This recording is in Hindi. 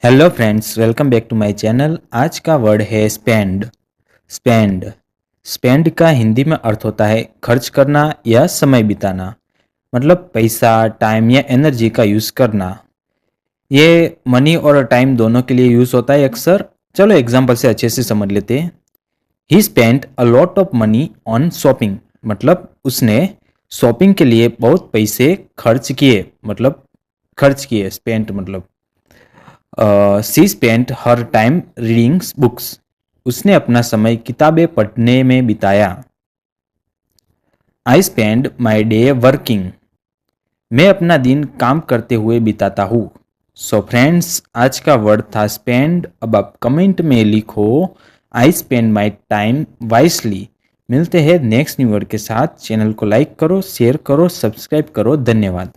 Hello friends, welcome back to my channel. आज का वर्ड है स्पेंड। स्पेंड स्पेंड का हिंदी में अर्थ होता है खर्च करना या समय बिताना। मतलब पैसा, टाइम या एनर्जी का यूज़ करना। ये मनी और टाइम दोनों के लिए यूज़ होता है अक्सर। चलो एग्जांपल से अच्छे से समझ लेते हैं। ही spent a lot of money on shopping. मतलब उसने शॉपिंग के लिए बहुत पैसे खर्च किए। मतलब खर्च किए, स्पेंट मतलब। सी स्पेंट हर टाइम रीडिंग बुक्स। उसने अपना समय किताबें पढ़ने में बिताया। I spend my day working. मैं अपना दिन काम करते हुए बिताता हूँ। सो फ्रेंड्स, आज का वर्ड था स्पेंड। अब आप कमेंट में लिखो I spend my time wisely. मिलते हैं नेक्स्ट न्यू वर्ड के साथ। चैनल को लाइक करो, शेयर करो, सब्सक्राइब करो। धन्यवाद।